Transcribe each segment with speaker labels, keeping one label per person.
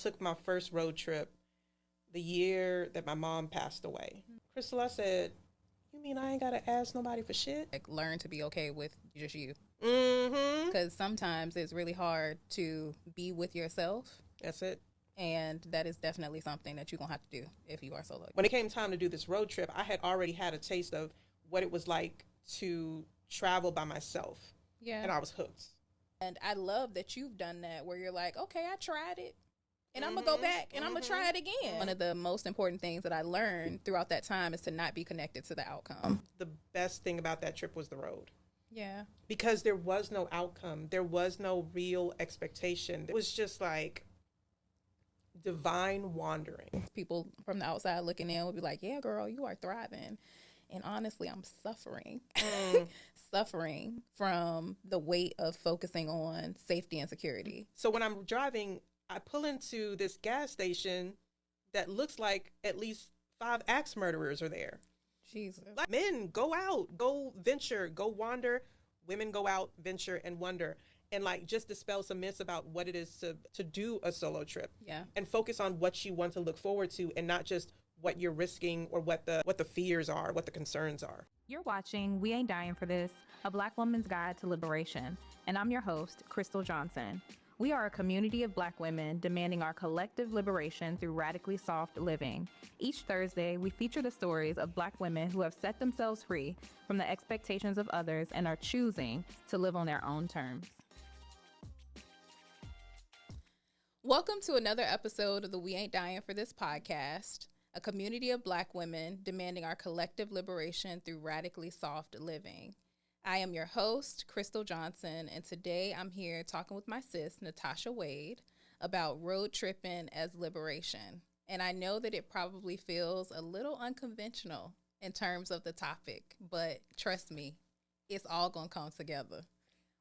Speaker 1: took my first road trip the year that my mom passed away. Crystle, I said, you mean I ain't got to ask nobody for shit?
Speaker 2: Like, learn to be okay with just you.
Speaker 1: Mm-hmm.
Speaker 2: Because sometimes it's really hard to be with yourself.
Speaker 1: That's it.
Speaker 2: And that is definitely something that you're going to have to do if you are solo.
Speaker 1: When it came time to do this road trip, I had already had a taste of what it was like to travel by myself.
Speaker 2: Yeah.
Speaker 1: And I was hooked.
Speaker 2: And I love that you've done that where you're like, okay, I tried it. And I'm going to go back and I'm going to try it again. One of the most important things that I learned throughout that time is to not be connected to the outcome.
Speaker 1: The best thing about that trip was the road.
Speaker 2: Yeah.
Speaker 1: Because there was no outcome. There was no real expectation. It was just like divine wandering.
Speaker 2: People from the outside looking in would be like, yeah, girl, you are thriving. And honestly, I'm suffering. Suffering from the weight of focusing on safety and security.
Speaker 1: So when I'm driving, I pull into this gas station that looks like at least 5 axe murderers are there.
Speaker 2: Jesus.
Speaker 1: Like, men, go out, go venture, go wander. Women go out, venture, and wonder. And like just dispel some myths about what it is to do a solo trip.
Speaker 2: Yeah.
Speaker 1: And focus on what you want to look forward to and not just what you're risking or what the fears are, what the concerns are.
Speaker 3: You're watching We Ain't Dying for This, a Black woman's guide to liberation. And I'm your host, Crystle Johnson. We are a community of Black women demanding our collective liberation through radically soft living. Each Thursday, we feature the stories of Black women who have set themselves free from the expectations of others and are choosing to live on their own terms.
Speaker 2: Welcome to another episode of the We Ain't Dying for This podcast, a community of Black women demanding our collective liberation through radically soft living. I am your host, Crystle Johnson, and today I'm here talking with my sis, Natasha Wade, about road tripping as liberation. And I know that it probably feels a little unconventional in terms of the topic, but trust me, it's all gonna come together.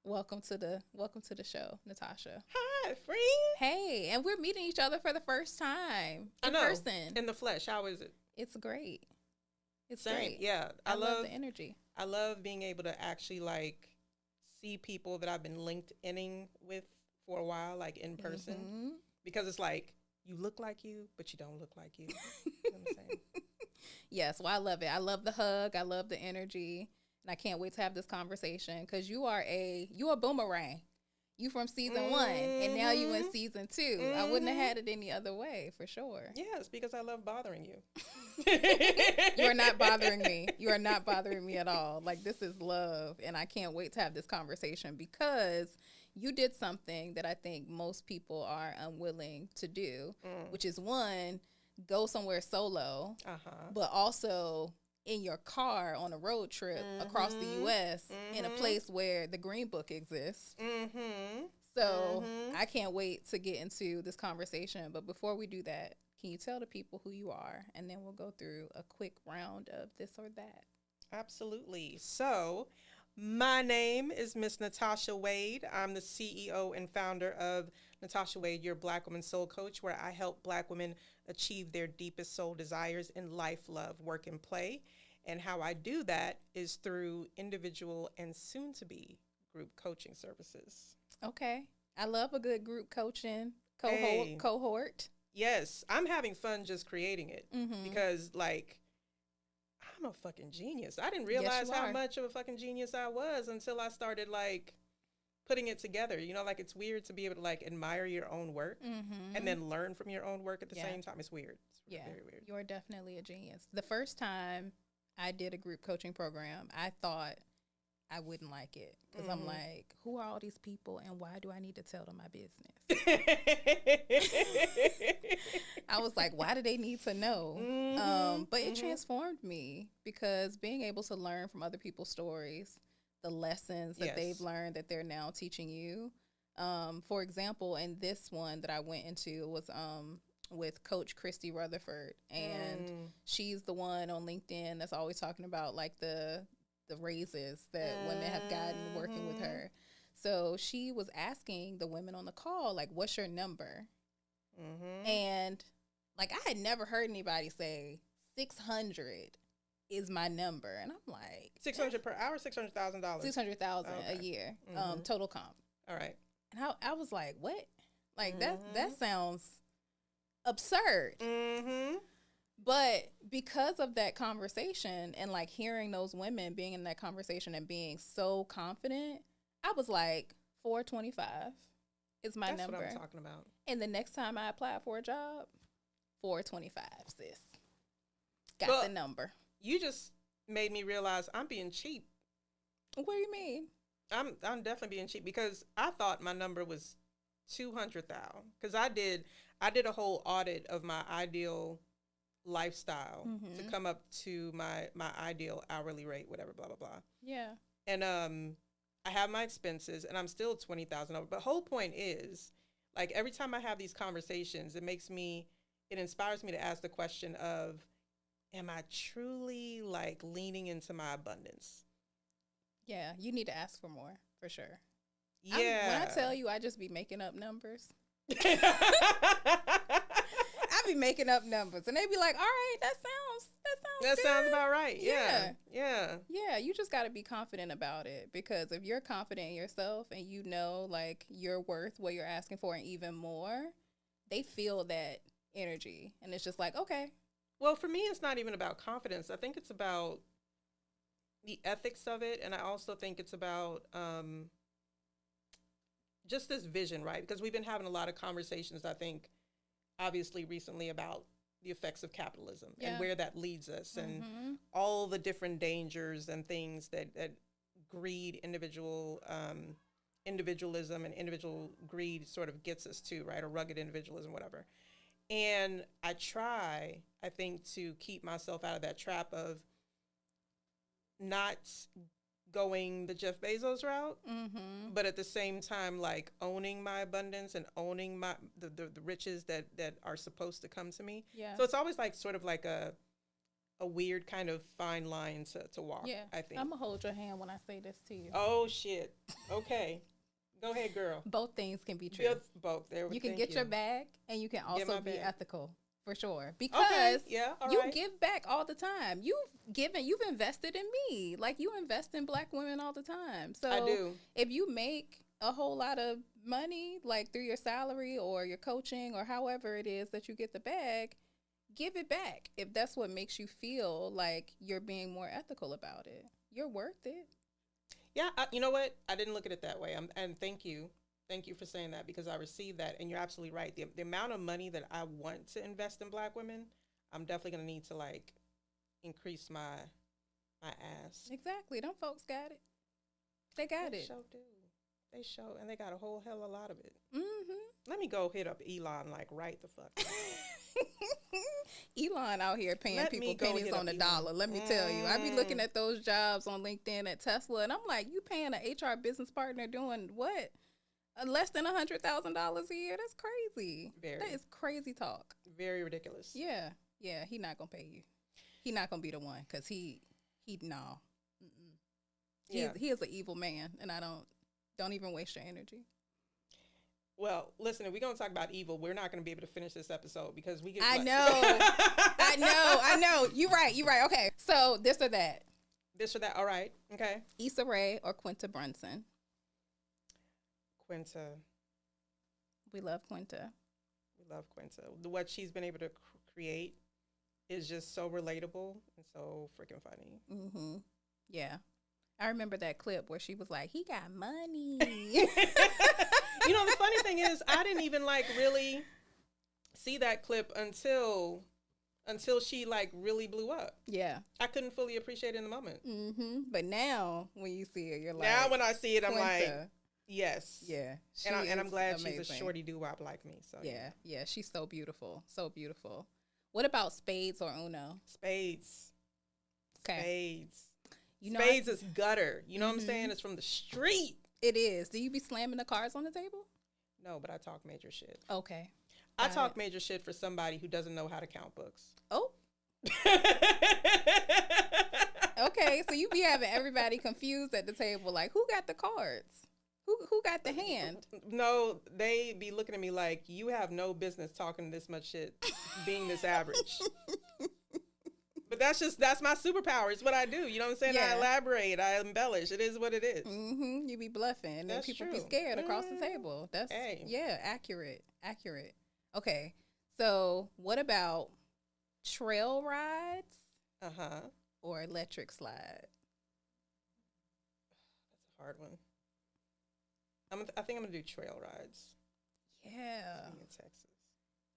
Speaker 2: Welcome to the show, Natasha.
Speaker 1: Hi, friend.
Speaker 2: Hey, and we're meeting each other for the first time in person.
Speaker 1: In the flesh. How is it?
Speaker 2: It's great. It's
Speaker 1: Same.
Speaker 2: great.
Speaker 1: Yeah.
Speaker 2: I love the energy.
Speaker 1: I love being able to actually like see people that I've been linked inning with for a while, like in person, because it's like you look like you, but you don't look like you. You know what I'm saying?
Speaker 2: Yes, well, I love it. I love the hug. I love the energy, and I can't wait to have this conversation because you a boomerang. You from season 1, and now you in season 2. I wouldn't have had it any other way, for sure.
Speaker 1: Yes, because I love bothering you.
Speaker 2: You are not bothering me. You are not bothering me at all. Like, this is love, and I can't wait to have this conversation because you did something that I think most people are unwilling to do, which is, one, go somewhere solo, but also in your car on a road trip across the U.S. in a place where the Green Book exists. So I can't wait to get into this conversation. But before we do that, can you tell the people who you are? And then we'll go through a quick round of this or that.
Speaker 1: Absolutely. So my name is Miss Natasha Wade. I'm the CEO and founder of Natasha Wade, your Black Woman Soul Coach, where I help Black women achieve their deepest soul desires in life, love, work, and play. And how I do that is through individual and soon-to-be group coaching services.
Speaker 2: Okay. I love a good group coaching cohort.
Speaker 1: Yes. I'm having fun just creating it because, like, I'm a fucking genius. I didn't realize how much of a fucking genius I was until I started, like, putting it together. You know, like, it's weird to be able to, like, admire your own work and then learn from your own work at the same time. It's weird. It's very weird.
Speaker 2: You're definitely a genius. The first time I did a group coaching program, I thought I wouldn't like it because I'm like, who are all these people and why do I need to tell them my business? I was like, why do they need to know? But it transformed me because being able to learn from other people's stories, the lessons that they've learned that they're now teaching you. For example, in this one that I went into was with Coach Christy Rutherford, and she's the one on LinkedIn that's always talking about like the raises that women have gotten working with her. So she was asking the women on the call, like, what's your number? And like, I had never heard anybody say 600 is my number. And I'm like,
Speaker 1: 600 per hour, $600,000.
Speaker 2: $600,000 a year, total comp.
Speaker 1: All right.
Speaker 2: And I was like, what? Like that sounds absurd.
Speaker 1: Mm-hmm.
Speaker 2: But because of that conversation and like hearing those women being in that conversation and being so confident, I was like, 425 is my
Speaker 1: That's
Speaker 2: number.
Speaker 1: That's what I'm talking about.
Speaker 2: And the next time I apply for a job, 425, sis. Got the number.
Speaker 1: You just made me realize I'm being cheap.
Speaker 2: What do you mean?
Speaker 1: I'm definitely being cheap because I thought my number was 200,000 because I did a whole audit of my ideal lifestyle to come up to my ideal hourly rate, whatever, blah blah blah.
Speaker 2: Yeah.
Speaker 1: And I have my expenses and I'm still 20,000 over. But whole point is, like, every time I have these conversations, it inspires me to ask the question of, am I truly like leaning into my abundance?
Speaker 2: Yeah, you need to ask for more, for sure.
Speaker 1: Yeah.
Speaker 2: When I tell you I just be making up numbers. I be making up numbers, and they be like, "All right, that sounds
Speaker 1: sounds about right." Yeah.
Speaker 2: Yeah, you just got to be confident about it, because if you're confident in yourself and you know like you're worth what you're asking for and even more, they feel that energy, and it's just like, okay.
Speaker 1: Well, for me, it's not even about confidence. I think it's about the ethics of it, and I also think it's about just this vision, right? Because we've been having a lot of conversations, I think, obviously recently, about the effects of capitalism and where that leads us, and all the different dangers and things that greed, individualism and individual greed sort of gets us to, right? Or rugged individualism, whatever. And I think, to keep myself out of that trap of not going the Jeff Bezos route, but at the same time, like, owning my abundance and owning the riches that are supposed to come to me.
Speaker 2: Yeah.
Speaker 1: So it's always like sort of like a weird kind of fine line to walk.
Speaker 2: Yeah.
Speaker 1: I think.
Speaker 2: I'm gonna hold your hand when I say this to you.
Speaker 1: Oh shit. Okay. Go ahead, girl.
Speaker 2: Both things can be true.
Speaker 1: Both. There.
Speaker 2: You can get your bag, and you can also be ethical, for sure. Because
Speaker 1: all
Speaker 2: you
Speaker 1: right.
Speaker 2: give back all the time. You've invested in me. Like, you invest in Black women all the time. So
Speaker 1: I do.
Speaker 2: If you make a whole lot of money, like through your salary or your coaching or however it is that you get the bag, give it back. If that's what makes you feel like you're being more ethical about it, you're worth it.
Speaker 1: Yeah, you know what? I didn't look at it that way. And thank you. Thank you for saying that, because I received that. And you're absolutely right. The amount of money that I want to invest in Black women, I'm definitely going to need to, like, increase my ass.
Speaker 2: Exactly. Them folks got it. They got it.
Speaker 1: They sure do. They sure. And they got a whole hell of a lot of it.
Speaker 2: Mm-hmm.
Speaker 1: Let me go hit up Elon, like, right the fuck now.
Speaker 2: Elon out here paying people pennies on the dollar. Let me tell you, I be looking at those jobs on LinkedIn at Tesla, and I'm like, you paying an HR business partner doing what? Less than $100,000 a year? That's crazy. That is crazy talk.
Speaker 1: Very ridiculous.
Speaker 2: Yeah. He not gonna pay you. He not gonna be the one, because he no. He is an evil man, and I don't even waste your energy.
Speaker 1: Well, listen, if we're going to talk about evil, we're not going to be able to finish this episode, because we get...
Speaker 2: I know. You're right. Okay. So, this or that.
Speaker 1: This or that. All right. Okay.
Speaker 2: Issa Rae or Quinta Brunson?
Speaker 1: Quinta.
Speaker 2: We love Quinta.
Speaker 1: What she's been able to create is just so relatable and so freaking funny.
Speaker 2: Mm-hmm. Yeah. I remember that clip where she was like, he got money.
Speaker 1: You know, the funny thing is, I didn't even, like, really see that clip until she, like, really blew up.
Speaker 2: Yeah.
Speaker 1: I couldn't fully appreciate it in the moment.
Speaker 2: Mm-hmm. But now, when you see it, you're like...
Speaker 1: Now when I see it, I'm like, yes.
Speaker 2: Yeah.
Speaker 1: And I'm glad
Speaker 2: amazing.
Speaker 1: She's a shorty doo-wop like me. So
Speaker 2: Yeah, she's so beautiful. So beautiful. What about spades or Uno?
Speaker 1: Spades.
Speaker 2: Okay.
Speaker 1: Spades.
Speaker 2: You know,
Speaker 1: spades is gutter. You know what I'm saying? It's from the street.
Speaker 2: It is. Do you be slamming the cards on the table?
Speaker 1: No, but I talk major shit.
Speaker 2: Okay.
Speaker 1: I talk major shit for somebody who doesn't know how to count books.
Speaker 2: Oh. Okay, so you be having everybody confused at the table, like, who got the cards? Who got the hand?
Speaker 1: No, they be looking at me like, you have no business talking this much shit, being this average. But that's my superpower. It's what I do. You know what I'm saying? Yeah. I elaborate. I embellish. It is what it is.
Speaker 2: Mm-hmm. You be bluffing. And people be scared across the table. That's, accurate. Okay. So, what about trail rides
Speaker 1: Uh-huh.
Speaker 2: or electric slide?
Speaker 1: That's a hard one. I think I'm going to do trail rides.
Speaker 2: Yeah.
Speaker 1: In Texas.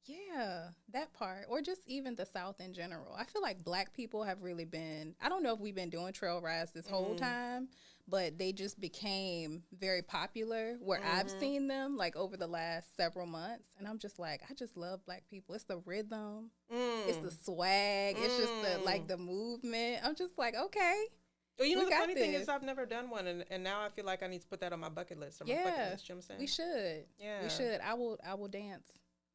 Speaker 2: Yeah, that part. Or just even the South in general. I feel like Black people have really been, I don't know if we've been doing trail rides this whole time, but they just became very popular where I've seen them like over the last several months. And I'm just like, I just love Black people. It's the rhythm. It's the swag. It's just the movement. I'm just like, okay.
Speaker 1: Well, you know, the funny thing is I've never done one, and now I feel like I need to put that on my bucket list. Or my bucket list, you know what I'm saying?
Speaker 2: We should.
Speaker 1: Yeah.
Speaker 2: We should. I will dance.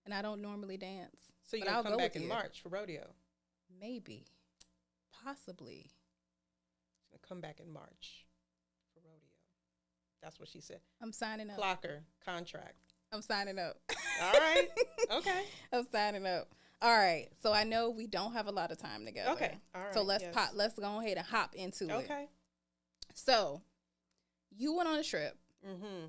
Speaker 2: And I don't normally dance.
Speaker 1: So you're going to come back in March for rodeo?
Speaker 2: Maybe. Possibly.
Speaker 1: She's going to come back in March for rodeo. That's what she said.
Speaker 2: I'm signing up.
Speaker 1: Clocker, contract.
Speaker 2: I'm signing up.
Speaker 1: All right. Okay.
Speaker 2: I'm signing up. All right. So I know we don't have a lot of time together.
Speaker 1: Okay. All right.
Speaker 2: So let's go ahead and hop into it.
Speaker 1: Okay.
Speaker 2: So you went on a trip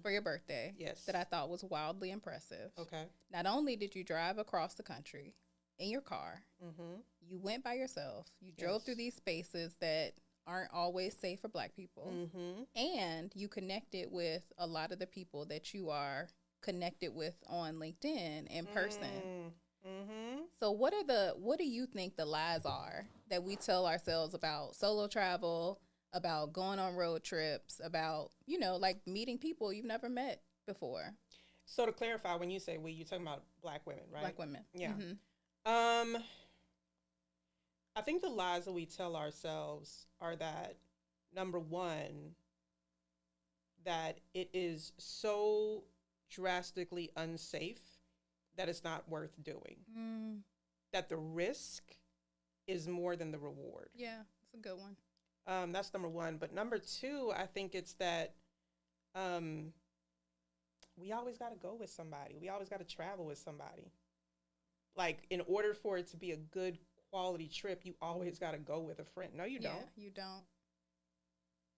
Speaker 2: for your birthday.
Speaker 1: Yes.
Speaker 2: That I thought was wildly impressive.
Speaker 1: Okay.
Speaker 2: Not only did you drive across the country in your car, you went by yourself. You drove through these spaces that aren't always safe for Black people. And you connected with a lot of the people that you are connected with on LinkedIn in person. So what do you think the lies are that we tell ourselves about solo travel, about going on road trips, about, you know, like meeting people you've never met before?
Speaker 1: So to clarify, when you say we, you're talking about Black women, right?
Speaker 2: Black women.
Speaker 1: Yeah. I think the lies that we tell ourselves are that, number one, that it is so drastically unsafe that it's not worth doing. That the risk is more than the reward.
Speaker 2: Yeah, it's a good one.
Speaker 1: That's number one. But number two, I think it's that we always got to go with somebody. We always got to travel with somebody. Like, in order for it to be a good quality trip, you always got to go with a friend. No, you don't.
Speaker 2: Yeah, you don't.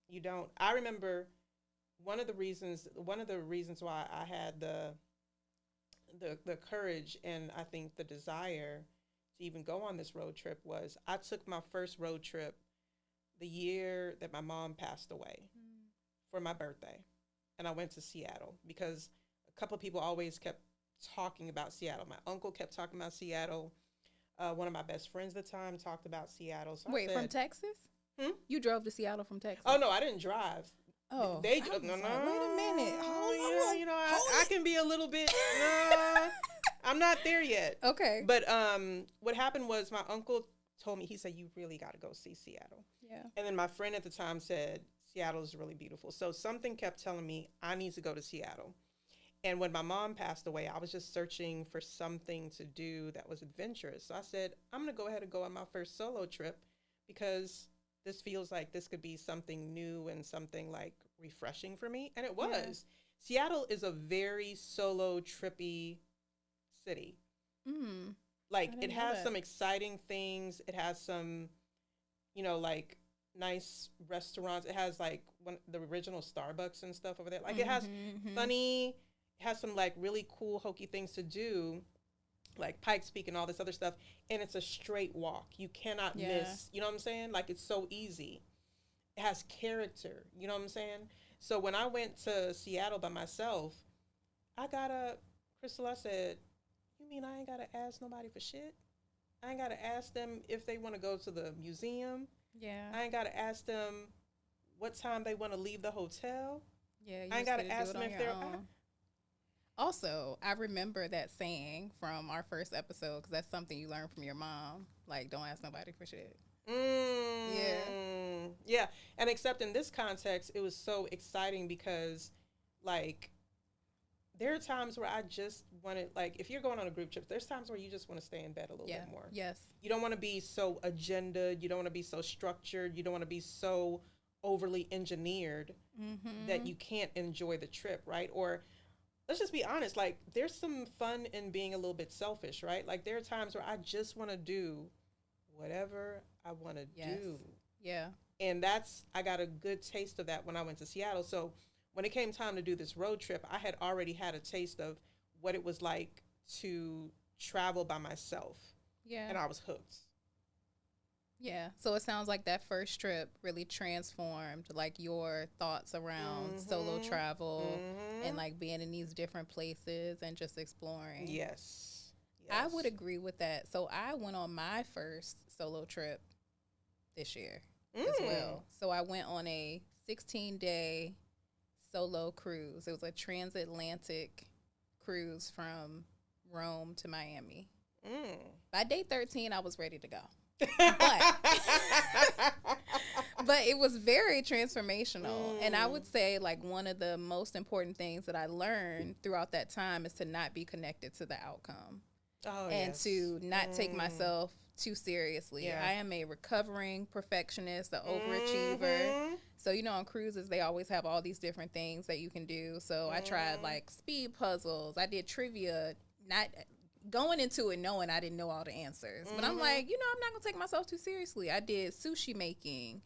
Speaker 1: You don't. I remember one of the reasons why I had the courage and I think the desire to even go on this road trip was I took my first road trip the year that my mom passed away for my birthday. And I went to Seattle because a couple of people always kept talking about Seattle. My uncle kept talking about Seattle. One of my best friends at the time talked about Seattle. So
Speaker 2: Wait, from Texas? You drove to Seattle from Texas?
Speaker 1: Oh, no, I didn't drive.
Speaker 2: Oh,
Speaker 1: they drove. No,
Speaker 2: wait a minute.
Speaker 1: You know, I can be a little bit. I'm not there yet.
Speaker 2: Okay.
Speaker 1: But what happened was my uncle told me, he said, you really got to go see Seattle.
Speaker 2: Yeah.
Speaker 1: And then my friend at the time said, Seattle is really beautiful. So something kept telling me I need to go to Seattle. And when my mom passed away, I was just searching for something to do that was adventurous. So I said, I'm going to go ahead and go on my first solo trip because this feels like this could be something new and something like refreshing for me. And it was. Yeah. Seattle is a very solo trippy city. Like, it has some exciting things. It has some, you know, like nice restaurants. It has like the original Starbucks and stuff over there. Like, it has funny, it has some like really cool hokey things to do, like Pikes Peak and all this other stuff. And it's a straight walk. You cannot miss, you know what I'm saying? Like, it's so easy. It has character, you know what I'm saying? So when I went to Seattle by myself, Crystle, I said, you mean I ain't got to ask nobody for shit? I ain't got to ask them if they want to go to the museum.
Speaker 2: Yeah.
Speaker 1: I ain't got to ask them what time they want to leave the hotel.
Speaker 2: Yeah.
Speaker 1: I ain't got to ask them if they're...
Speaker 2: Also, I remember that saying from our first episode, because that's something you learned from your mom. Like, don't ask nobody for shit.
Speaker 1: Yeah. Yeah. And except in this context, it was so exciting because, like, there are times where I just want to, like, if you're going on a group trip, there's times where you just want to stay in bed a little bit more.
Speaker 2: Yes.
Speaker 1: You don't want to be so agendaed. You don't want to be so structured. You don't want to be so overly engineered that you can't enjoy the trip, right? Or let's just be honest, like, there's some fun in being a little bit selfish, right? Like, there are times where I just want to do whatever I want to do.
Speaker 2: Yeah.
Speaker 1: And I got a good taste of that when I went to Seattle. So when it came time to do this road trip, I had already had a taste of what it was like to travel by myself.
Speaker 2: Yeah.
Speaker 1: And I was hooked.
Speaker 2: Yeah. So it sounds like that first trip really transformed like your thoughts around solo travel and like being in these different places and just exploring.
Speaker 1: Yes.
Speaker 2: I would agree with that. So I went on my first solo trip this year as well. So I went on a 16-day solo cruise. It was a transatlantic cruise from Rome to Miami. By day 13, I was ready to go. But it was very transformational. And I would say like one of the most important things that I learned throughout that time is to not be connected to the outcome. And to not take myself too seriously. I am a recovering perfectionist, an overachiever. So, you know, on cruises, they always have all these different things that you can do. So I tried like speed puzzles. I did trivia, not going into it knowing I didn't know all the answers. But I'm like, you know, I'm not going to take myself too seriously. I did sushi making.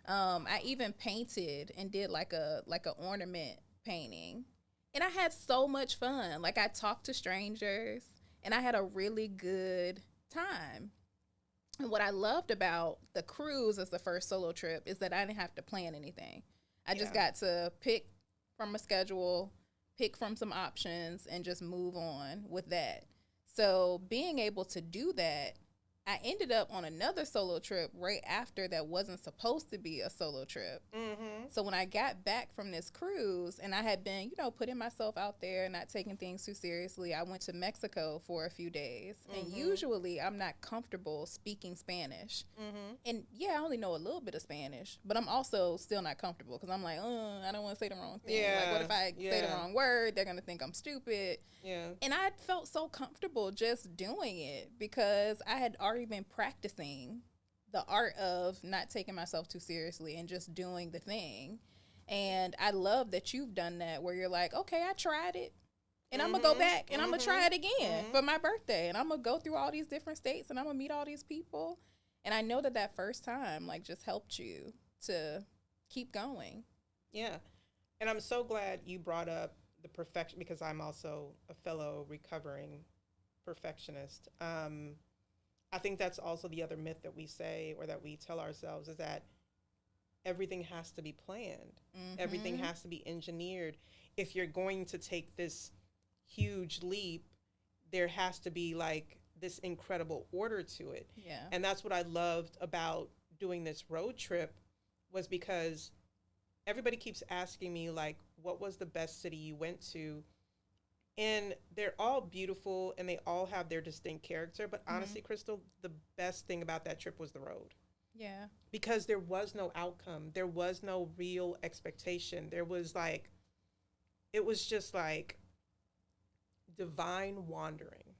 Speaker 2: I even painted and did like a ornament painting. And I had so much fun. Like I talked to strangers and I had a really good time. And what I loved about the cruise as the first solo trip is that I didn't have to plan anything. I just got to pick from a schedule, pick from some options, and just move on with that. So being able to do that, I ended up on another solo trip right after that wasn't supposed to be a solo trip. So when I got back from this cruise and I had been, you know, putting myself out there, not taking things too seriously, I went to Mexico for a few days. And usually I'm not comfortable speaking Spanish. And yeah, I only know a little bit of Spanish, but I'm also still not comfortable because I'm like, I don't want to say the wrong thing. Like, what if I say the wrong word? They're going to think I'm stupid. And I felt so comfortable just doing it because I had already been practicing the art of not taking myself too seriously and just doing the thing. And I love that you've done that where you're like, okay, I tried it and I'm gonna go back and I'm gonna try it again for my birthday. And I'm gonna go through all these different states and I'm gonna meet all these people. And I know that first time like just helped you to keep going.
Speaker 1: Yeah. And I'm so glad you brought up the perfection because I'm also a fellow recovering perfectionist. I think that's also the other myth that we say or that we tell ourselves is that everything has to be planned. Everything has to be engineered. If you're going to take this huge leap, there has to be like this incredible order to it. And that's what I loved about doing this road trip was because everybody keeps asking me like, what was the best city you went to? And they're all beautiful and they all have their distinct character. But honestly, Crystle, the best thing about that trip was the road.
Speaker 2: Yeah.
Speaker 1: Because there was no outcome. There was no real expectation. There was like, it was just like divine wandering.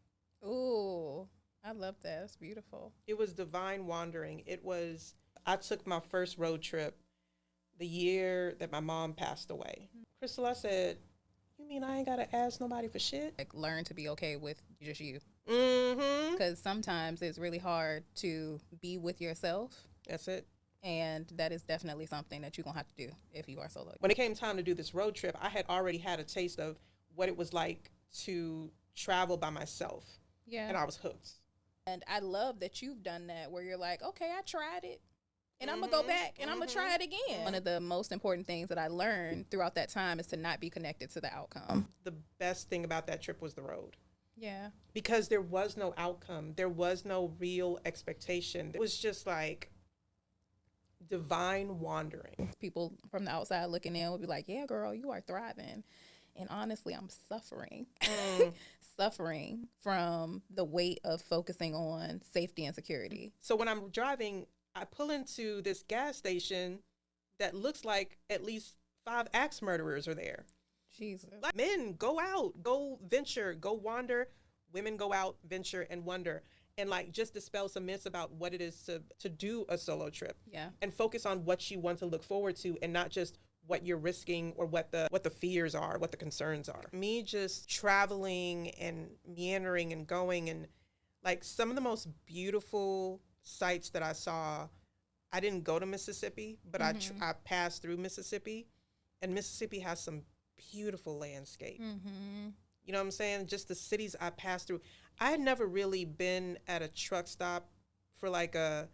Speaker 2: Ooh, I love that. It's beautiful.
Speaker 1: It was divine wandering. I took my first road trip the year that my mom passed away. Crystle, I said, you mean I ain't got to ask nobody for shit?
Speaker 2: Like, learn to be okay with just you.
Speaker 1: Mm-hmm.
Speaker 2: Because sometimes it's really hard to be with yourself.
Speaker 1: That's it.
Speaker 2: And that is definitely something that you're going to have to do if you are solo.
Speaker 1: When it came time to do this road trip, I had already had a taste of what it was like to travel by myself.
Speaker 2: Yeah.
Speaker 1: And I was hooked.
Speaker 2: And I love that you've done that where you're like, okay, I tried it. And I'm going to go back and I'm going to try it again. One of the most important things that I learned throughout that time is to not be connected to the outcome.
Speaker 1: The best thing about that trip was the road.
Speaker 2: Yeah.
Speaker 1: Because there was no outcome. There was no real expectation. It was just like divine wandering.
Speaker 2: People from the outside looking in would be like, yeah, girl, you are thriving. And honestly, I'm suffering. Suffering from the weight of focusing on safety and security.
Speaker 1: So when I'm driving, I pull into this gas station that looks like at least 5 axe murderers are there.
Speaker 2: Jesus.
Speaker 1: Like, men, go out, go venture, go wander. Women go out, venture, and wonder. And like just dispel some myths about what it is to do a solo trip.
Speaker 2: Yeah.
Speaker 1: And focus on what you want to look forward to and not just what you're risking or what the fears are, what the concerns are. Me just traveling and meandering and going and like some of the most beautiful sites that I saw. I didn't go to Mississippi, but I passed through Mississippi, and Mississippi has some beautiful landscape. You know what I'm saying? Just the cities I passed through. I had never really been at a truck stop for like an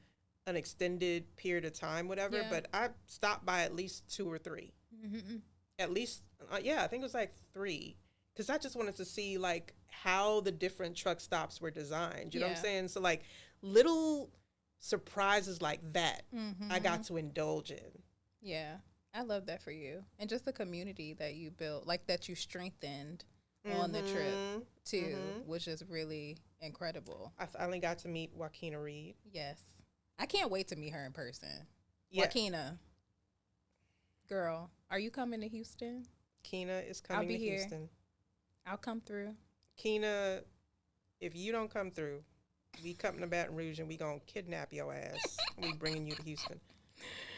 Speaker 1: extended period of time, whatever.
Speaker 2: Yeah.
Speaker 1: But I stopped by at least 2 or 3.
Speaker 2: Mm-hmm.
Speaker 1: At least, yeah, I think it was like 3. Because I just wanted to see like how the different truck stops were designed. You know what I'm saying? So like little surprises like that, I got to indulge in.
Speaker 2: Yeah, I love that for you, and just the community that you built, like that you strengthened on the trip too, which is really incredible.
Speaker 1: I finally got to meet Joaquina Reed.
Speaker 2: Yes, I can't wait to meet her in person.
Speaker 1: Yeah.
Speaker 2: Joaquina, girl, are you coming to Houston?
Speaker 1: Keena is coming to Houston.
Speaker 2: I'll come through.
Speaker 1: Keena, if you don't come through, we coming to Baton Rouge and we gonna kidnap your ass. We bringing you to Houston.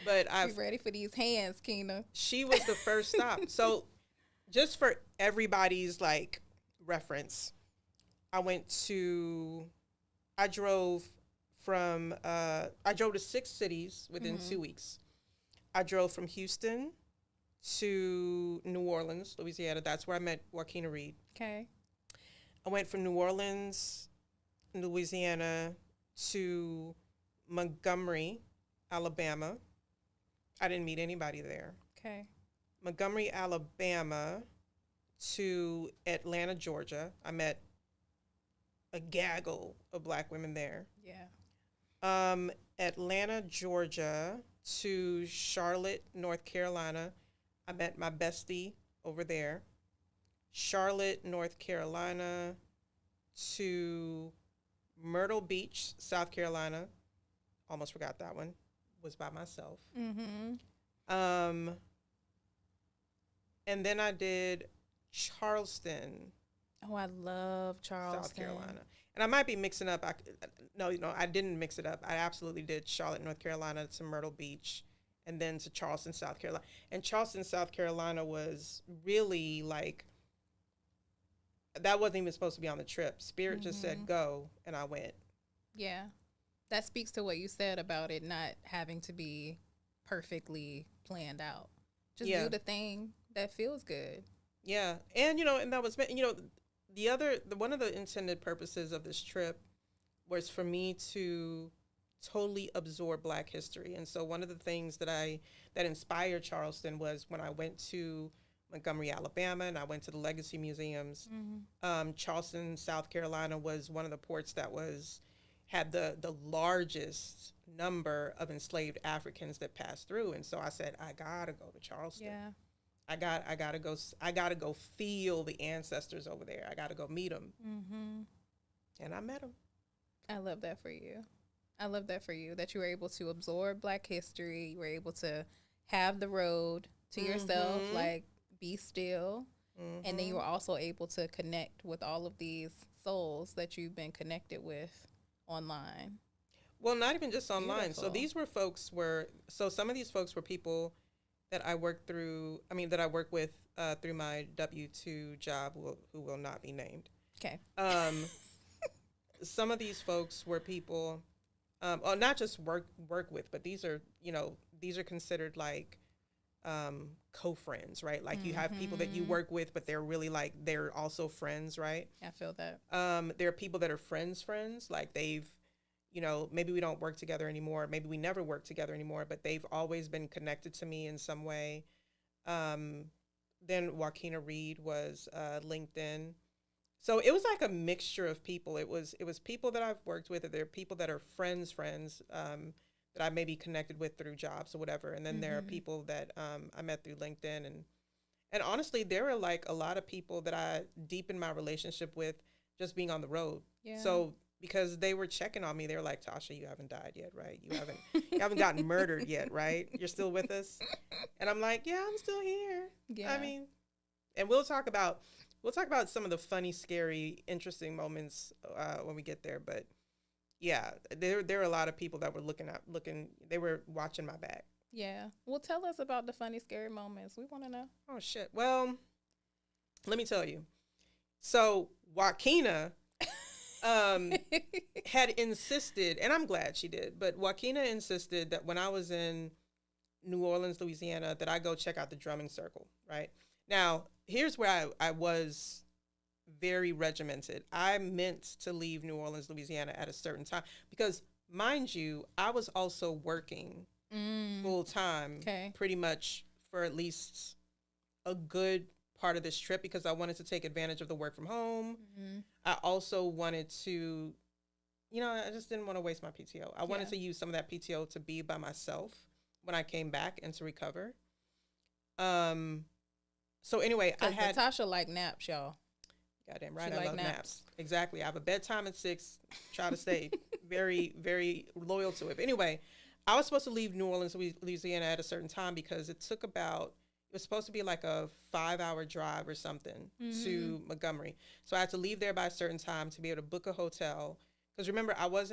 Speaker 1: But
Speaker 2: Be ready for these hands, Keena.
Speaker 1: She was the first stop. So just for everybody's like reference, I drove to 6 cities within 2 weeks. I drove from Houston to New Orleans, Louisiana. That's where I met Joaquina Reed.
Speaker 2: Okay.
Speaker 1: I went from New Orleans, Louisiana to Montgomery, Alabama. I didn't meet anybody there.
Speaker 2: Okay.
Speaker 1: Montgomery, Alabama to Atlanta, Georgia. I met a gaggle of Black women there.
Speaker 2: Yeah.
Speaker 1: Atlanta, Georgia to Charlotte, North Carolina. I met my bestie over there. Charlotte, North Carolina to Myrtle Beach, South Carolina. Almost forgot that one. Was by myself. And then I did Charleston.
Speaker 2: Oh, I love Charleston,
Speaker 1: South Carolina. And I might be mixing up. No, I didn't mix it up. I absolutely did Charlotte, North Carolina to Myrtle Beach, and then to Charleston, South Carolina. And Charleston, South Carolina was really like, that wasn't even supposed to be on the trip. Spirit just said go, and I went.
Speaker 2: Yeah. That speaks to what you said about it not having to be perfectly planned out. Just do the thing that feels good.
Speaker 1: Yeah. And, and that was, one of the intended purposes of this trip was for me to totally absorb Black history. And so one of the things that inspired Charleston was when I went to Montgomery, Alabama, and I went to the Legacy Museums. Charleston, South Carolina was one of the ports that had the largest number of enslaved Africans that passed through. And so I said, I gotta go to Charleston.
Speaker 2: Yeah.
Speaker 1: I gotta go feel the ancestors over there. I gotta go meet them. And I met them.
Speaker 2: I love that for you. I love that for you, that you were able to absorb Black history. You were able to have the road to yourself, like be still. And then you were also able to connect with all of these souls that you've been connected with online.
Speaker 1: Well, not even just online.
Speaker 2: Beautiful.
Speaker 1: So these were some of these folks were people that I work with through my W-2 job, who will not be named.
Speaker 2: Okay.
Speaker 1: Some of these folks were people, not just work with, but these are considered like co-friends, right? Like you have people that you work with, but they're really like, they're also friends, right?
Speaker 2: I feel that.
Speaker 1: There are people that are friends, like they've, maybe we don't work together anymore. Maybe we never work together anymore, but they've always been connected to me in some way. Then Joaquina Reed was LinkedIn. So it was like a mixture of people. It was people that I've worked with, or there are people that are friends, that I may be connected with through jobs or whatever. And then there are people that I met through LinkedIn. And honestly, there are like a lot of people that I deepened my relationship with just being on the road.
Speaker 2: Yeah.
Speaker 1: So because they were checking on me, they were like, Tasha, you haven't died yet, right? You haven't gotten murdered yet, right? You're still with us? And I'm like, yeah, I'm still here.
Speaker 2: Yeah.
Speaker 1: I mean, and we'll talk about some of the funny, scary, interesting moments when we get there. But yeah, there are a lot of people that were they were watching my back.
Speaker 2: Yeah. Well, tell us about the funny, scary moments. We want to know.
Speaker 1: Oh, shit. Well, let me tell you. So Joaquina had insisted, and I'm glad she did, but Joaquina insisted that when I was in New Orleans, Louisiana, that I go check out the drumming circle, right? Now, here's where I was very regimented. I meant to leave New Orleans, Louisiana at a certain time because, mind you, I was also working full time pretty much for at least a good part of this trip because I wanted to take advantage of the work from home. I also wanted to, I just didn't want to waste my PTO. I wanted to use some of that PTO to be by myself when I came back and to recover. So anyway, I had
Speaker 2: Natasha like naps, y'all.
Speaker 1: Goddamn right, I love naps. Exactly. I have a bedtime at 6. Try to stay very, very loyal to it. But anyway, I was supposed to leave New Orleans, Louisiana at a certain time because it was supposed to be like a 5-hour drive or something to Montgomery. So I had to leave there by a certain time to be able to book a hotel. Because remember, I was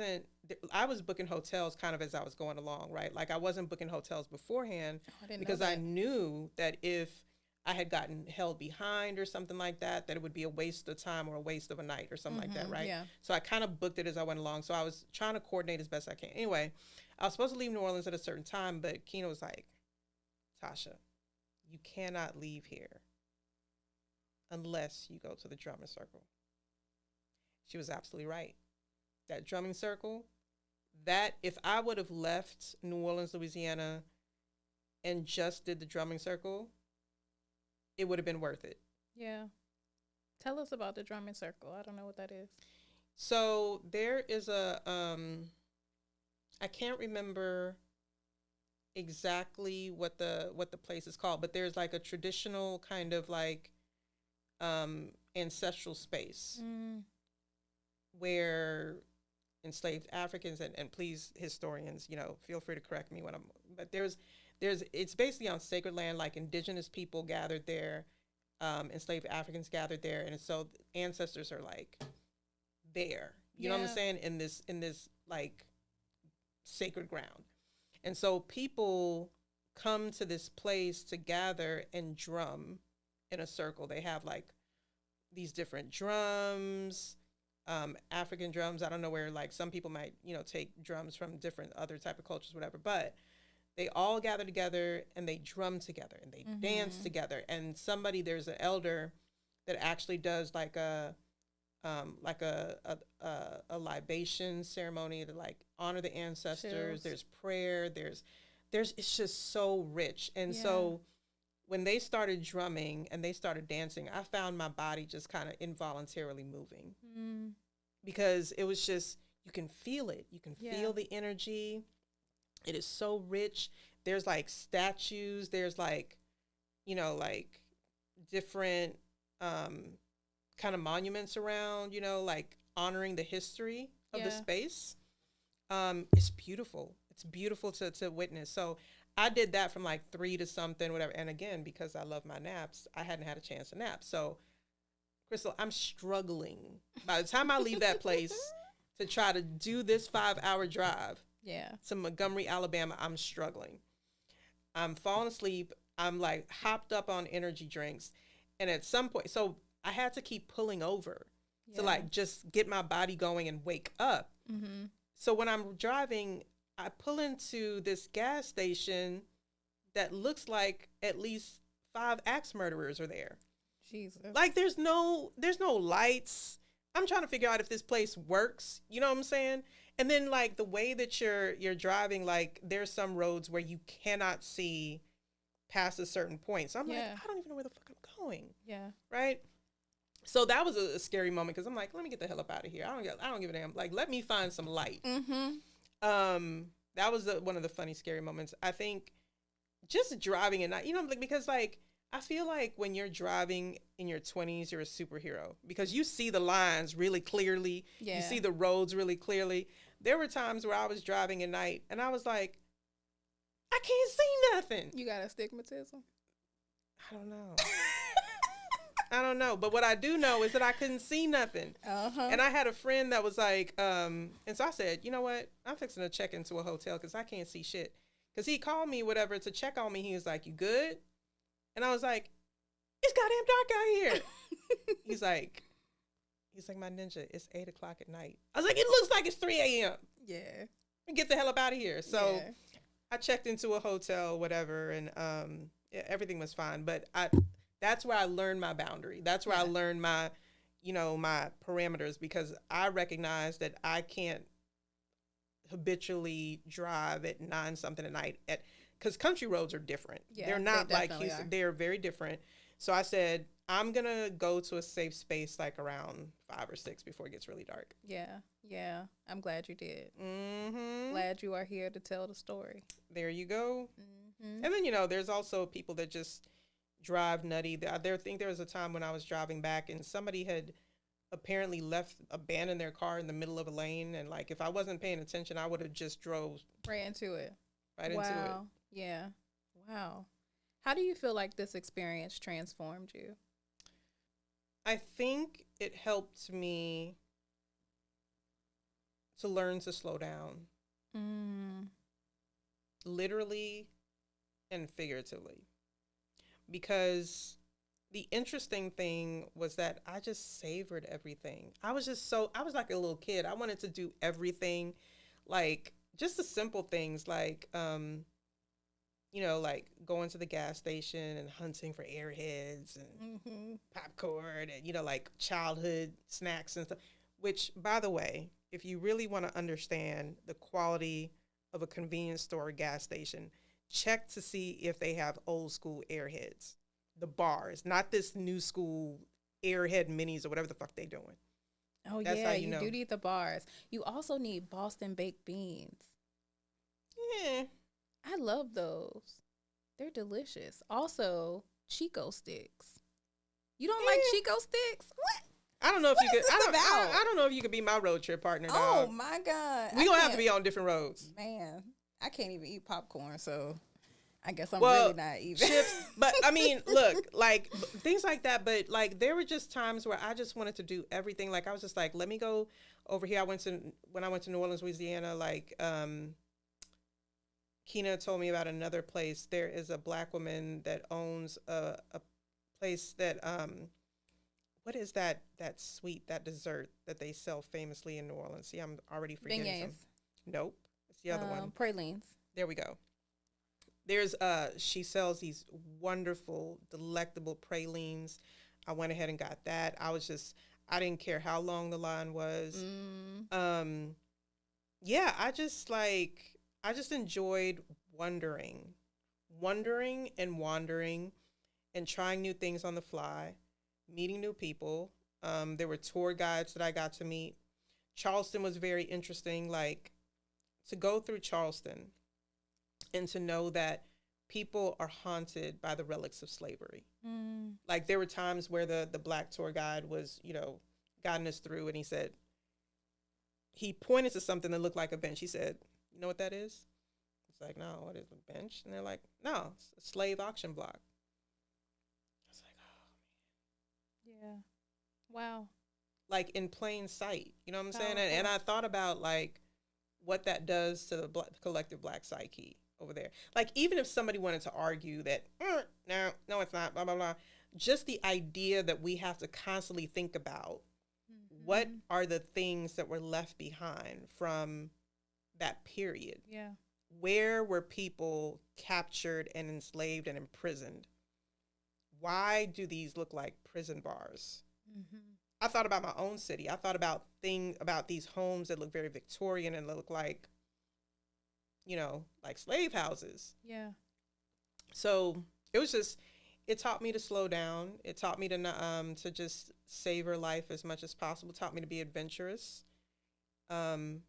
Speaker 1: booking hotels kind of as I was going along, right? Like I wasn't booking hotels beforehand because I knew that if I had gotten held behind or something like that, that it would be a waste of time or a waste of a night or something like that, right? Yeah. So I kind of booked it as I went along. So I was trying to coordinate as best I can. Anyway, I was supposed to leave New Orleans at a certain time, but Keena was like, Tasha, you cannot leave here unless you go to the drumming circle. She was absolutely right. That drumming circle, that if I would have left New Orleans, Louisiana and just did the drumming circle, it would have been worth it.
Speaker 2: Yeah. Tell us about the drumming circle. I don't know what that is.
Speaker 1: So there is I can't remember exactly what the place is called, but there's like a traditional kind of like ancestral space where enslaved Africans and please historians, feel free to correct me but it's basically on sacred land, like indigenous people gathered there, enslaved Africans gathered there, and so ancestors are like there. You know what I'm saying? In this like sacred ground. And so people come to this place to gather and drum in a circle. They have like these different drums, African drums. I don't know where, like some people might, take drums from different other type of cultures, whatever, but they all gather together and they drum together and they dance together. And there's an elder that actually does like a libation ceremony to like honor the ancestors. Chills. There's prayer. There's it's just so rich. And so when they started drumming and they started dancing, I found my body just kind of involuntarily moving because it was just, you can feel it. You can feel the energy. It is so rich. There's like statues. There's like, like different kind of monuments around, like honoring the history of the space. It's beautiful. It's beautiful to witness. So I did that from like 3 to something, whatever. And again, because I love my naps, I hadn't had a chance to nap. So, Crystle, I'm struggling. By the time I leave that place to try to do this 5-hour drive to Montgomery, Alabama, I'm struggling. I'm falling asleep. I'm like hopped up on energy drinks. And at some point, so I had to keep pulling over to like just get my body going and wake up. So when I'm driving, I pull into this gas station that looks like at least 5 axe murderers are there. Jesus. Like there's no lights. I'm trying to figure out if this place works. You know what I'm saying? And then like the way that you're driving, like there's some roads where you cannot see past a certain point. So I'm like, I don't even know where the fuck I'm going. Yeah. Right? So that was a scary moment because I'm like, let me get the hell up out of here. I don't give a damn. Like, let me find some light. That was one of the funny, scary moments. I think just driving at night, because like, I feel like when you're driving in your 20s, you're a superhero because you see the lines really clearly. Yeah. You see the roads really clearly. There were times where I was driving at night and I was like, I can't see nothing.
Speaker 2: You got astigmatism?
Speaker 1: I don't know. I don't know. But what I do know is that I couldn't see nothing. And I had a friend that was like, and so I said, you know what? I'm fixing to check into a hotel because I can't see shit. Because he called me, whatever, to check on me. He was like, you good? And I was like, it's goddamn dark out here. He's like, my ninja, it's 8 o'clock at night. I was like, it looks like it's 3 a.m. Yeah. And get the hell up out of here. So I checked into a hotel, whatever, and everything was fine. But that's where I learned my boundary. That's where I learned my, my parameters, because I recognize that I can't habitually drive at 9 something at night because country roads are different.
Speaker 2: Yeah,
Speaker 1: they're not
Speaker 2: they
Speaker 1: like Houston. They're very different. So I said, I'm going to go to a safe space like around 5 or 6 before it gets really dark.
Speaker 2: Yeah. I'm glad you did.
Speaker 1: Mm-hmm.
Speaker 2: Glad you are here to tell the story.
Speaker 1: There you go.
Speaker 2: Mm-hmm.
Speaker 1: And then, there's also people that just drive nutty. I think there was a time when I was driving back and somebody had apparently abandoned their car in the middle of a lane. And like, if I wasn't paying attention, I would have just drove
Speaker 2: right into it.
Speaker 1: Into it.
Speaker 2: Yeah. Wow. How do you feel like this experience transformed you?
Speaker 1: I think it helped me to learn to slow down. Literally and figuratively. Because the interesting thing was that I just savored everything. I was like a little kid. I wanted to do everything, like just the simple things, like, like going to the gas station and hunting for airheads and popcorn and, like childhood snacks and stuff, which, by the way, if you really want to understand the quality of a convenience store or gas station, check to see if they have old school airheads. The bars, not this new school airhead minis or whatever the fuck they doing.
Speaker 2: Oh, that's how you do need the bars. You also need Boston baked beans.
Speaker 1: Yeah.
Speaker 2: I love those. They're delicious. Also, Chico sticks. You don't like Chico sticks? What?
Speaker 1: I don't know if you could. I don't know if you could be my road trip partner.
Speaker 2: Oh
Speaker 1: dog.
Speaker 2: my God!
Speaker 1: We gonna have to be on different roads.
Speaker 2: Man, I can't even eat popcorn, so I guess I'm really not even.
Speaker 1: Chips, but I mean, look, like things like that. But like, there were just times where I just wanted to do everything. Like I was just like, let me go over here. When I went to New Orleans, Louisiana. Like, Kina told me about another place. There is a Black woman that owns a place that what is that sweet, that dessert that they sell famously in New Orleans? See, I'm already forgetting some. Nope. It's the other one.
Speaker 2: Pralines.
Speaker 1: There we go. There's she sells these wonderful, delectable pralines. I went ahead and got that. I didn't care how long the line was. Yeah, I just enjoyed wondering and wandering and trying new things on the fly, meeting new people. There were tour guides that I got to meet. Charleston was very interesting, like to go through Charleston and to know that people are haunted by the relics of slavery. Like there were times where the Black tour guide was, guiding us through, and he pointed to something that looked like a bench. He said, "You know what that is?" It's like, "No, what is a bench?" And they're like, "No, it's a slave auction block." I was like, "Oh
Speaker 2: man." Yeah. Wow.
Speaker 1: Like in plain sight, you know what I'm saying? And I thought about like what that does to the collective Black psyche over there. Like even if somebody wanted to argue that, no, it's not, blah, blah, blah. Just the idea that we have to constantly think about what are the things that were left behind from that period.
Speaker 2: Yeah.
Speaker 1: Where were people captured and enslaved and imprisoned? Why do these look like prison bars? I thought about my own city. I thought about these homes that look very Victorian and look like, like slave houses.
Speaker 2: Yeah.
Speaker 1: So it taught me to slow down. It taught me to just savor life as much as possible. It taught me to be adventurous. That's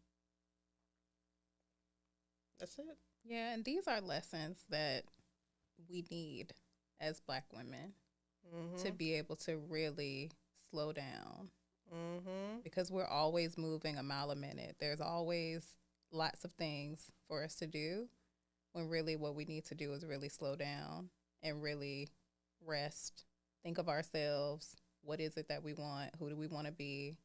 Speaker 1: it.
Speaker 2: Yeah, and these are lessons that we need as Black women to be able to really slow down. Because we're always moving a mile a minute. There's always lots of things for us to do, when really what we need to do is really slow down and really rest, think of ourselves. What is it that we want? Who do we want to be?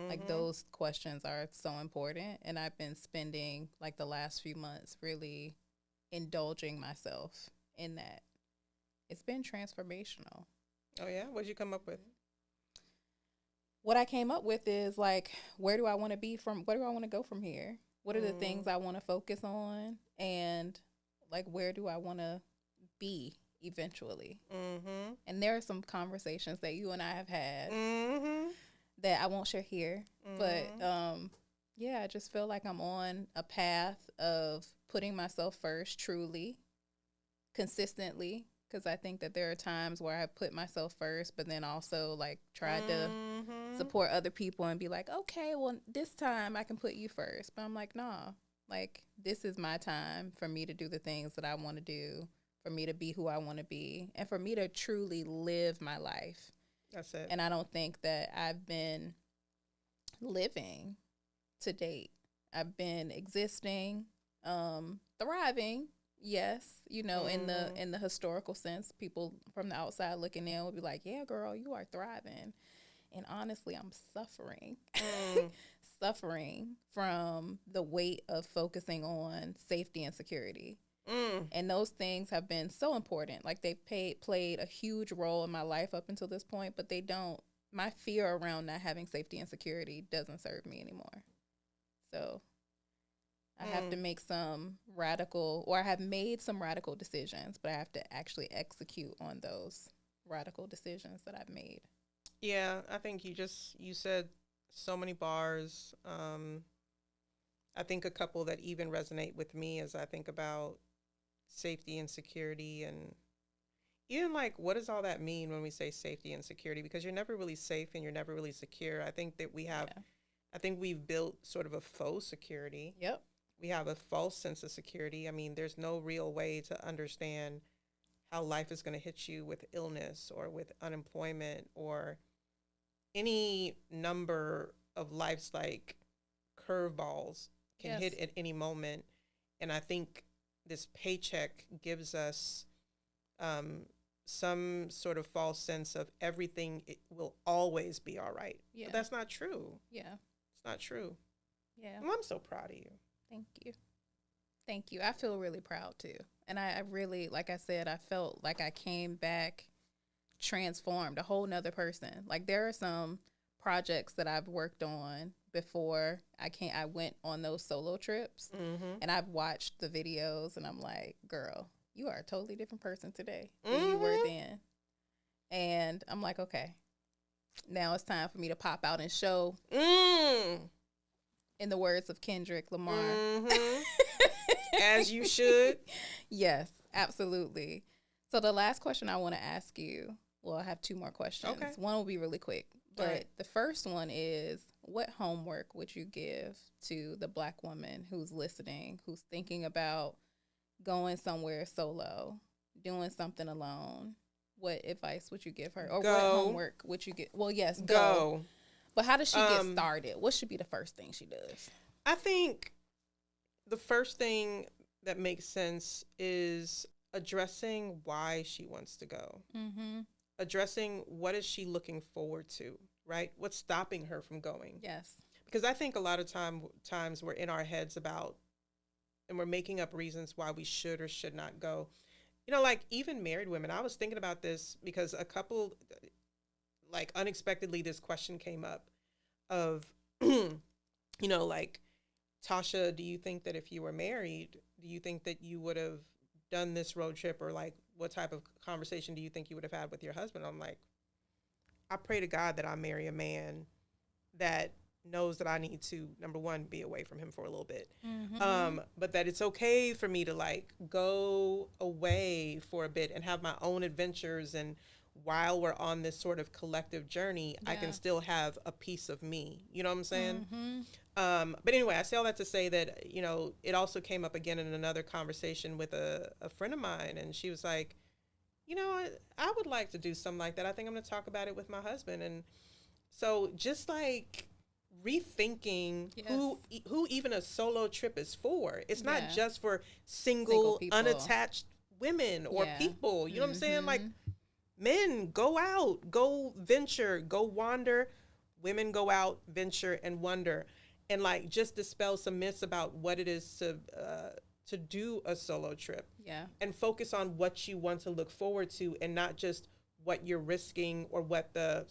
Speaker 2: Like those questions are so important. And I've been spending like the last few months really indulging myself in that. It's been transformational.
Speaker 1: Oh yeah? What did you come up with?
Speaker 2: What I came up with is like, where do I want to be from? Where do I want to go from here? What are the things I want to focus on? And like, where do I want to be eventually? And there are some conversations that you and I have had that I won't share here. But yeah, I just feel like I'm on a path of putting myself first, truly, consistently, because I think that there are times where I put myself first, but then also like tried to support other people and be like, okay, well, this time I can put you first. But I'm like, nah, like this is my time for me to do the things that I want to do, for me to be who I want to be, and for me to truly live my life.
Speaker 1: That's it.
Speaker 2: And I don't think that I've been living to date. I've been existing, thriving. Yes, you know, in the historical sense, people from the outside looking in would be like, "Yeah, girl, you are thriving." And honestly, I'm suffering, suffering from the weight of focusing on safety and security. And those things have been so important. Like they've played a huge role in my life up until this point, but they don't. My fear around not having safety and security doesn't serve me anymore. So I have to make some radical, or I have made some radical decisions, but I have to actually execute on those radical decisions that I've made.
Speaker 1: Yeah, I think you said so many bars. I think a couple that even resonate with me as I think about safety and security, and even like, what does all that mean when we say safety and security? Because you're never really safe and you're never really secure. I think that I think we've built sort of a faux security.
Speaker 2: Yep.
Speaker 1: We have a false sense of security. I mean, there's no real way to understand how life is going to hit you with illness or with unemployment or any number of life's like curveballs can hit at any moment. And I think this paycheck gives us some sort of false sense of everything it will always be all right.
Speaker 2: Yeah.
Speaker 1: But that's not true.
Speaker 2: Yeah.
Speaker 1: It's not true.
Speaker 2: Yeah.
Speaker 1: Well, I'm so proud of you.
Speaker 2: Thank you. Thank you. I feel really proud too. And I really, like I said, I felt like I came back transformed, a whole nother person. Like there are some projects that I've worked on before I went on those solo trips, and I've watched the videos and I'm like, girl, you are a totally different person today than you were then. And I'm like, okay, now it's time for me to pop out and show, in the words of Kendrick Lamar.
Speaker 1: As you should.
Speaker 2: Yes, absolutely. So the last question I want to ask you, well, I have two more questions.
Speaker 1: Okay.
Speaker 2: One will be really quick. But
Speaker 1: right.
Speaker 2: The first one is, what homework would you give to the Black woman who's listening, who's thinking about going somewhere solo, doing something alone? What advice would you give her? Or what homework would you get? Well, yes, go. But how does she get started? What should be the first thing she does?
Speaker 1: I think the first thing that makes sense is addressing why she wants to go. Addressing what is she looking forward to, right? What's stopping her from going?
Speaker 2: Yes.
Speaker 1: Because I think a lot of times we're in our heads about, and we're making up reasons why we should or should not go. You know, like even married women, I was thinking about this because a couple, like unexpectedly, this question came up of, you know, like, Tasha, do you think that if you were married, do you think that you would have done this road trip, or like what type of conversation do you think you would have had with your husband? I'm like, I pray to God that I marry a man that knows that I need to, number one, be away from him for a little bit. But that it's okay for me to like go away for a bit and have my own adventures. And while we're on this sort of collective journey, I can still have a piece of me. You know what I'm saying? But anyway, I say all that to say that, you know, it also came up again in another conversation with a friend of mine. And she was like, you know, I would like to do something like that. I think I'm going to talk about it with my husband. And so just like rethinking who even a solo trip is for. It's not just for single unattached women or people. You know what I'm saying? Like, men, go out, go venture, go wander. Women, go out, venture, and wonder. And like just dispel some myths about what it is to do a solo trip. Yeah. And focus on what you want to look forward to, and not just what you're risking or what the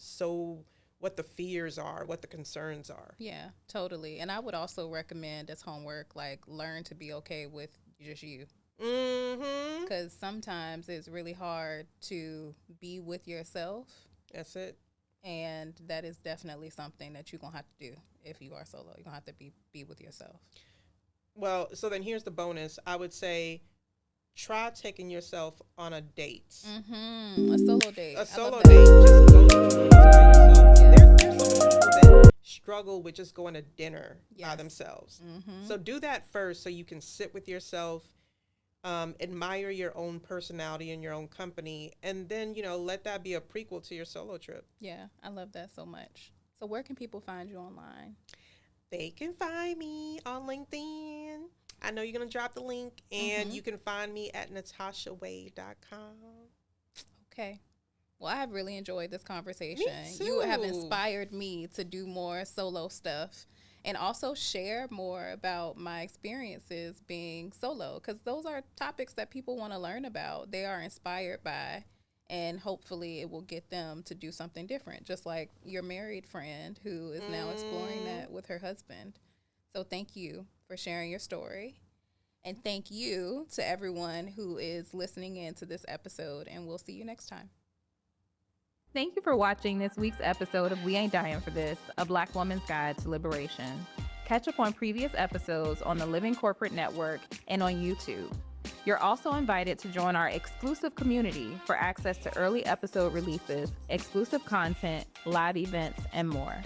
Speaker 1: fears are, what the concerns are.
Speaker 2: Yeah, totally. And I would also recommend as homework, like, learn to be okay with just you. Because sometimes it's really hard to be with yourself.
Speaker 1: That's it.
Speaker 2: And that is definitely something that you're going to have to do if you are solo. You're going to have to be with yourself.
Speaker 1: Well, so then here's the bonus. I would say try taking yourself on a date.
Speaker 2: A solo date.
Speaker 1: A solo date. Just go to the movies by yourself. There's some people that struggle with just going to dinner by themselves. So do that first so you can sit with yourself, admire your own personality and your own company, and then, let that be a prequel to your solo trip.
Speaker 2: Yeah, I love that so much. So where can people find you online?
Speaker 1: They can find me on LinkedIn. I know you're going to drop the link, and you can find me at natashawade.com.
Speaker 2: Okay. Well, I have really enjoyed this conversation.
Speaker 1: Me too.
Speaker 2: You have inspired me to do more solo stuff and also share more about my experiences being solo, because those are topics that people want to learn about. They are inspired by, and hopefully it will get them to do something different, just like your married friend who is now exploring that with her husband. So thank you for sharing your story. And thank you to everyone who is listening in to this episode, and we'll see you next time.
Speaker 3: Thank you for watching this week's episode of We Ain't Dying for This, a Black woman's guide to liberation. Catch up on previous episodes on the Living Corporate Network and on YouTube. You're also invited to join our exclusive community for access to early episode releases, exclusive content, live events, and more.